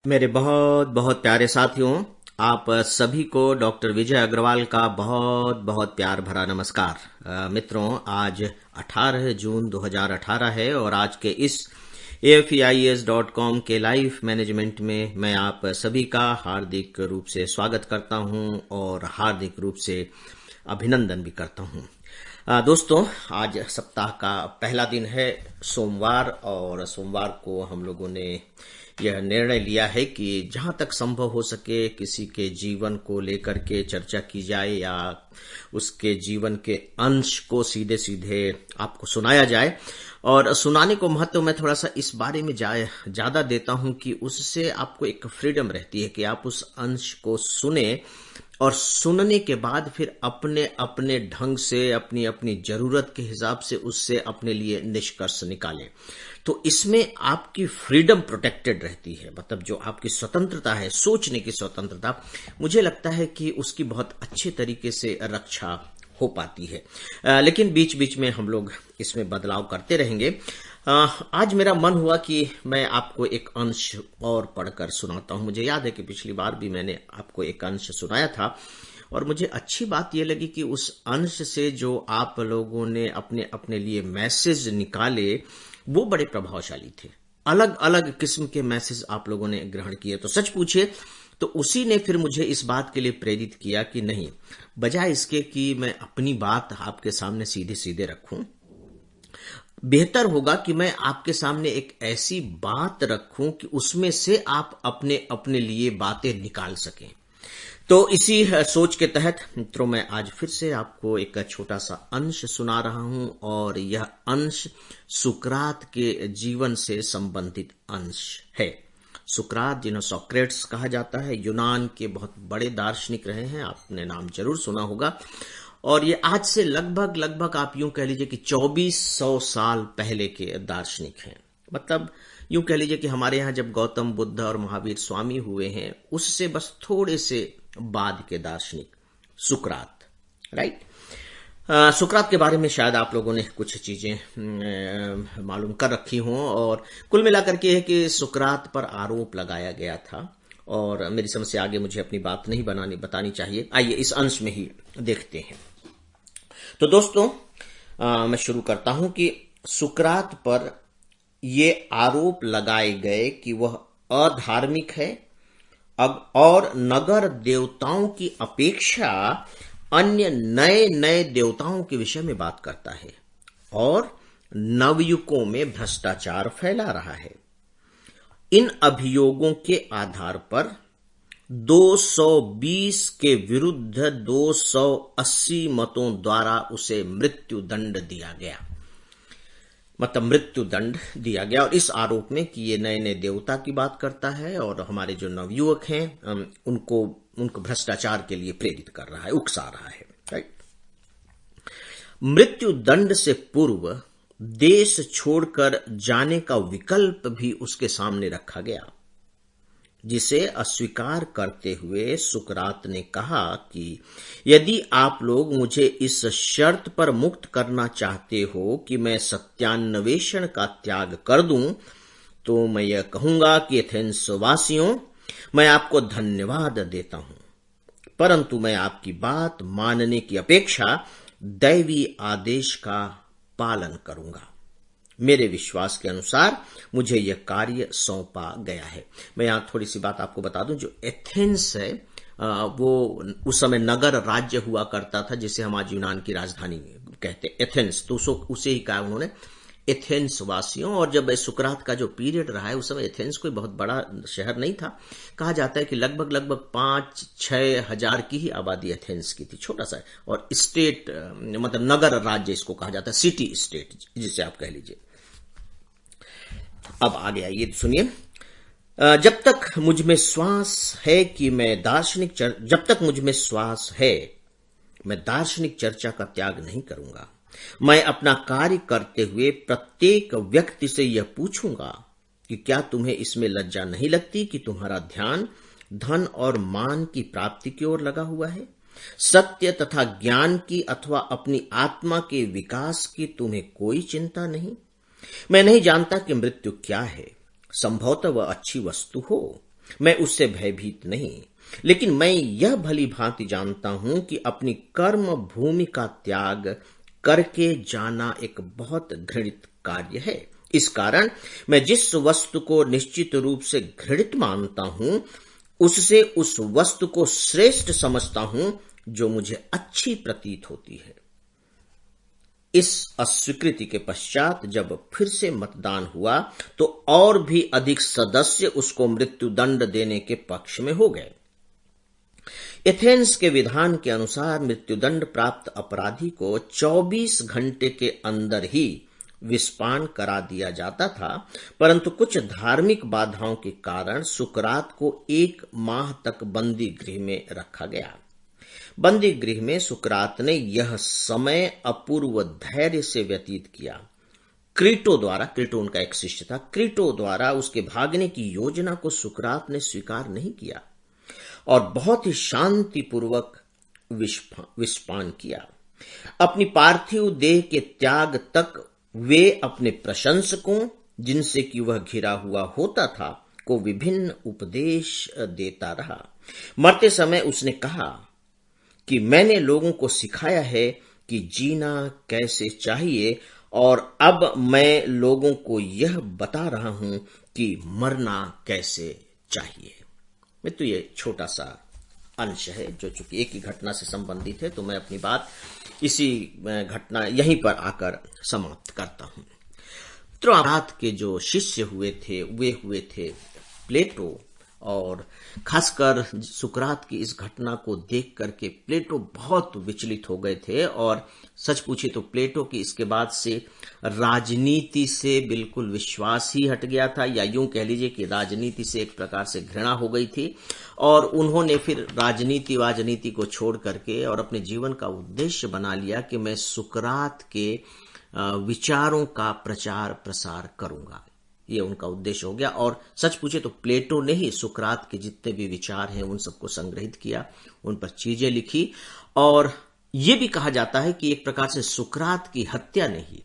मेरे बहुत बहुत प्यारे साथियों, आप सभी को डॉक्टर विजय अग्रवाल का बहुत बहुत प्यार भरा नमस्कार। मित्रों, आज 18 जून 2018 है और आज के इस AFEIS.com के लाइफ मैनेजमेंट में मैं आप सभी का हार्दिक रूप से स्वागत करता हूं और हार्दिक रूप से अभिनंदन भी करता हूं। दोस्तों, आज सप्ताह का पहला दिन है सोमवार, और सोमवार को हम लोगों ने यह निर्णय लिया है कि जहां तक संभव हो सके किसी के जीवन को लेकर के चर्चा की जाए या उसके जीवन के अंश को सीधे सीधे आपको सुनाया जाए। और सुनाने को महत्व मैं थोड़ा सा इस बारे में ज्यादा देता हूं कि उससे आपको एक फ्रीडम रहती है कि आप उस अंश को सुने और सुनने के बाद फिर अपने अपने ढंग से अपनी अपनी जरूरत के हिसाब से उससे अपने लिए निष्कर्ष निकालें। तो इसमें आपकी फ्रीडम प्रोटेक्टेड रहती है, मतलब जो आपकी स्वतंत्रता है, सोचने की स्वतंत्रता, मुझे लगता है कि उसकी बहुत अच्छे तरीके से रक्षा हो पाती है। लेकिन बीच बीच में हम लोग इसमें बदलाव करते रहेंगे। आज मेरा मन हुआ कि मैं आपको एक अंश और पढ़कर सुनाता हूं। मुझे याद है कि पिछली बार भी मैंने आपको एक अंश सुनाया था और मुझे अच्छी बात यह लगी कि उस अंश से जो आप लोगों ने अपने अपने लिए मैसेज निकाले वो बड़े प्रभावशाली थे। अलग अलग किस्म के मैसेज आप लोगों ने ग्रहण किए। तो सच पूछे तो उसी ने फिर मुझे इस बात के लिए प्रेरित किया कि नहीं, बजाय इसके कि मैं अपनी बात आपके सामने सीधे सीधे रखूं, बेहतर होगा कि मैं आपके सामने एक ऐसी बात रखूं कि उसमें से आप अपने अपने लिए बातें निकाल सकें। तो इसी सोच के तहत मित्रों, मैं आज फिर से आपको एक छोटा सा अंश सुना रहा हूं और यह अंश सुकरात के जीवन से संबंधित अंश है। सुकरात, जिन्हें सोक्रेट्स कहा जाता है, यूनान के बहुत बड़े दार्शनिक रहे हैं, आपने नाम जरूर सुना होगा। और ये आज से लगभग लगभग आप यूं कह लीजिए कि 2400 साल पहले के दार्शनिक हैं। मतलब यूं कह लीजिए कि हमारे यहां जब गौतम बुद्ध और महावीर स्वामी हुए हैं, उससे बस थोड़े से बाद के दार्शनिक सुकरात, राइट। सुकरात के बारे में शायद आप लोगों ने कुछ चीजें मालूम कर रखी हों, और कुल मिलाकर के है कि सुकरात पर आरोप लगाया गया था। और मेरी समझ से आगे मुझे अपनी बात नहीं बतानी चाहिए। आइए इस अंश में ही देखते हैं। तो दोस्तों, मैं शुरू करता हूं कि सुकरात पर ये आरोप लगाए गए कि वह अधार्मिक है और नगर देवताओं की अपेक्षा अन्य नए नए देवताओं के विषय में बात करता है और नवयुगों में भ्रष्टाचार फैला रहा है। इन अभियोगों के आधार पर 220 के विरुद्ध 280 मतों द्वारा उसे मृत्यु दंड दिया गया। मतलब मृत्यु दंड दिया गया, और इस आरोप में कि ये नए नए देवता की बात करता है और हमारे जो नवयुवक हैं उनको भ्रष्टाचार के लिए प्रेरित कर रहा है, उकसा रहा है, राइट। मृत्यु दंड से पूर्व देश छोड़कर जाने का विकल्प भी उसके सामने रखा गया, जिसे अस्वीकार करते हुए सुकरात ने कहा कि यदि आप लोग मुझे इस शर्त पर मुक्त करना चाहते हो कि मैं सत्यान्वेषण का त्याग कर दूं, तो मैं यह कहूंगा कि एथेंस वासियों, मैं आपको धन्यवाद देता हूं, परंतु मैं आपकी बात मानने की अपेक्षा दैवी आदेश का पालन करूंगा। मेरे विश्वास के अनुसार मुझे यह कार्य सौंपा गया है। मैं यहां थोड़ी सी बात आपको बता दूं, जो एथेंस है वो उस समय नगर राज्य हुआ करता था, जिसे हम आज यूनान की राजधानी कहते हैं, एथेंस। तो उसे ही कहा उन्होंने एथेंस वासियों। और जब सुकरात का जो पीरियड रहा है, उस समय एथेंस कोई बहुत बड़ा शहर नहीं था। कहा जाता है कि लगभग लगभग 5-6 हजार की ही आबादी एथेंस की थी, छोटा सा। और स्टेट मतलब नगर राज्य इसको कहा जाता है, सिटी स्टेट जिसे आप कह लीजिए। अब आगे आइए, सुनिए। जब तक मुझ में श्वास है मैं दार्शनिक चर्चा का त्याग नहीं करूंगा। मैं अपना कार्य करते हुए प्रत्येक व्यक्ति से यह पूछूंगा कि क्या तुम्हें इसमें लज्जा नहीं लगती कि तुम्हारा ध्यान धन और मान की प्राप्ति की ओर लगा हुआ है। सत्य तथा ज्ञान की अथवा अपनी आत्मा के विकास की तुम्हें कोई चिंता नहीं। मैं नहीं जानता कि मृत्यु क्या है, संभवतः वह अच्छी वस्तु हो, मैं उससे भयभीत नहीं, लेकिन मैं यह भली भांति जानता हूं कि अपनी कर्म भूमि का त्याग करके जाना एक बहुत घृणित कार्य है। इस कारण मैं जिस वस्तु को निश्चित रूप से घृणित मानता हूं, उससे उस वस्तु को श्रेष्ठ समझता हूं जो मुझे अच्छी प्रतीत होती है। इस अस्वीकृति के पश्चात जब फिर से मतदान हुआ तो और भी अधिक सदस्य उसको मृत्युदंड देने के पक्ष में हो गए। एथेंस के विधान के अनुसार मृत्युदंड प्राप्त अपराधी को 24 घंटे के अंदर ही विस्पान करा दिया जाता था, परंतु कुछ धार्मिक बाधाओं के कारण सुकरात को 1 माह तक बंदी गृह में रखा गया। बंदी गृह में सुकरात ने यह समय अपूर्व धैर्य से व्यतीत किया। क्रीटो उनका एक शिष्य था, क्रीटो द्वारा उसके भागने की योजना को सुकरात ने स्वीकार नहीं किया और बहुत ही शांतिपूर्वक विस्पान किया। अपनी पार्थिव देह के त्याग तक वे अपने प्रशंसकों, जिनसे कि वह घिरा हुआ होता था, को विभिन्न उपदेश देता रहा। मरते समय उसने कहा कि मैंने लोगों को सिखाया है कि जीना कैसे चाहिए और अब मैं लोगों को यह बता रहा हूं कि मरना कैसे चाहिए। तो ये छोटा सा अंश है जो चूंकि एक ही घटना से संबंधित है, तो मैं अपनी बात इसी घटना यहीं पर आकर समाप्त करता हूं। तो रात के जो शिष्य हुए थे प्लेटो, और खासकर सुकरात की इस घटना को देख करके प्लेटो बहुत विचलित हो गए थे और सच पूछे तो प्लेटो की इसके बाद से राजनीति से बिल्कुल विश्वास ही हट गया था, या यूं कह लीजिए कि राजनीति से एक प्रकार से घृणा हो गई थी और उन्होंने फिर राजनीति को छोड़ करके और अपने जीवन का उद्देश्य बना लिया कि मैं सुकरात के विचारों का प्रचार प्रसार करूंगा। ये उनका उद्देश्य हो गया और सच पूछे तो प्लेटो ने ही सुकरात के जितने भी विचार हैं उन सबको संग्रहित किया, उन पर चीजें लिखी और ये भी कहा जाता है कि एक प्रकार से सुकरात की हत्या ने ही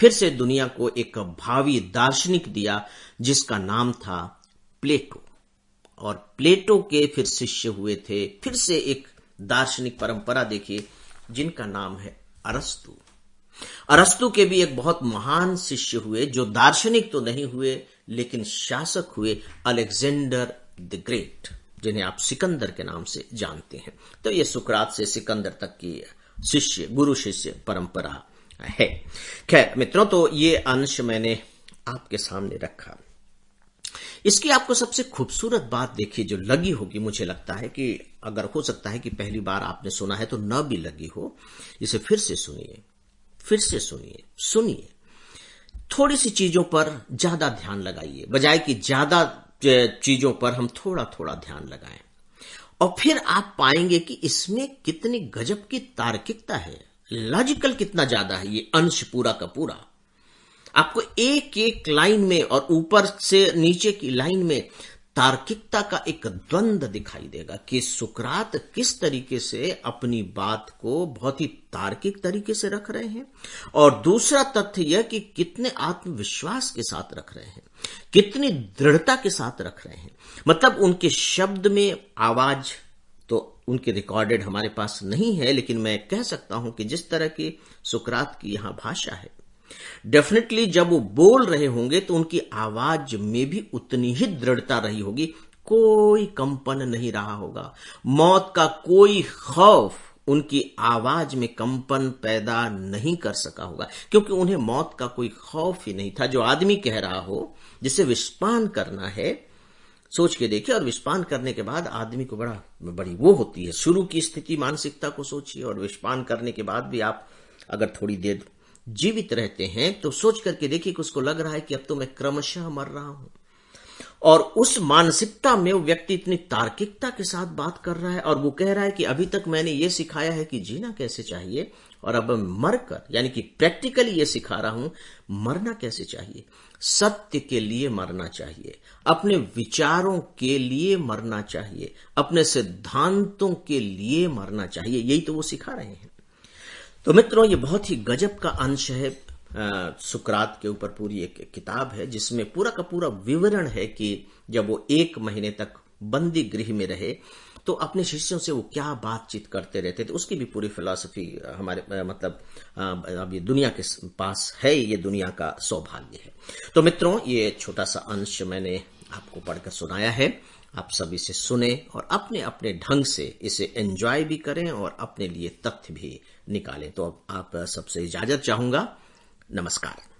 फिर से दुनिया को एक भावी दार्शनिक दिया जिसका नाम था प्लेटो। और प्लेटो के फिर शिष्य हुए थे फिर से एक दार्शनिक परंपरा देखिए जिनका नाम है अरस्तु। अरस्तु के भी एक बहुत महान शिष्य हुए जो दार्शनिक तो नहीं हुए लेकिन शासक हुए, अलेक्जेंडर द ग्रेट, जिन्हें आप सिकंदर के नाम से जानते हैं। तो ये सुकरात से सिकंदर तक की गुरु शिष्य परंपरा है। खैर मित्रों, तो ये अंश मैंने आपके सामने रखा। इसकी आपको सबसे खूबसूरत बात देखिए जो लगी होगी, मुझे लगता है कि अगर हो सकता है कि पहली बार आपने सुना है तो न भी लगी हो, इसे फिर से सुनिए, थोड़ी सी चीजों पर ज्यादा ध्यान लगाइए, बजाय कि ज्यादा चीजों पर हम थोड़ा थोड़ा ध्यान लगाएं और फिर आप पाएंगे कि इसमें कितनी गजब की तार्किकता है, लॉजिकल कितना ज्यादा है ये अंश पूरा का पूरा। आपको एक एक लाइन में और ऊपर से नीचे की लाइन में तार्किकता का एक द्वंद्व दिखाई देगा कि सुकरात किस तरीके से अपनी बात को बहुत ही तार्किक तरीके से रख रहे हैं और दूसरा तथ्य यह कि कितने आत्मविश्वास के साथ रख रहे हैं, कितनी दृढ़ता के साथ रख रहे हैं। मतलब उनके शब्द में आवाज तो उनके रिकॉर्डेड हमारे पास नहीं है, लेकिन मैं कह सकता हूं कि जिस तरह की सुकरात की यहां भाषा है, डेफिनेटली जब वो बोल रहे होंगे तो उनकी आवाज में भी उतनी ही दृढ़ता रही होगी, कोई कंपन नहीं रहा होगा, मौत का कोई खौफ उनकी आवाज में कंपन पैदा नहीं कर सका होगा, क्योंकि उन्हें मौत का कोई खौफ ही नहीं था। जो आदमी कह रहा हो जिसे विस्पान करना है, सोच के देखिए, और विस्पान करने के बाद आदमी को बड़ी वो होती है, शुरू की स्थिति मानसिकता को सोचिए और विस्पान करने के बाद भी आप अगर थोड़ी देर जीवित रहते हैं तो सोच करके देखिए कि उसको लग रहा है कि अब तो मैं क्रमशः मर रहा हूं, और उस मानसिकता में वो व्यक्ति इतनी तार्किकता के साथ बात कर रहा है और वो कह रहा है कि अभी तक मैंने ये सिखाया है कि जीना कैसे चाहिए और अब मरकर, यानी कि प्रैक्टिकली ये सिखा रहा हूं मरना कैसे चाहिए, सत्य के लिए मरना चाहिए, अपने विचारों के लिए मरना चाहिए, अपने सिद्धांतों के लिए मरना चाहिए, यही तो वो सिखा रहे हैं। तो मित्रों, ये बहुत ही गजब का अंश है सुकरात के ऊपर पूरी एक किताब है जिसमें पूरा का पूरा विवरण है कि जब वो 1 महीने तक बंदी गृह में रहे तो अपने शिष्यों से वो क्या बातचीत करते रहते थे। उसकी भी पूरी फिलॉसफी हमारे अब ये दुनिया के पास है, ये दुनिया का सौभाग्य है। तो मित्रों, ये छोटा सा अंश मैंने आपको पढ़कर सुनाया है। आप सब इसे सुने और अपने अपने ढंग से इसे एंजॉय भी करें और अपने लिए तथ्य भी निकालें। तो अब आप सबसे इजाजत चाहूंगा। नमस्कार।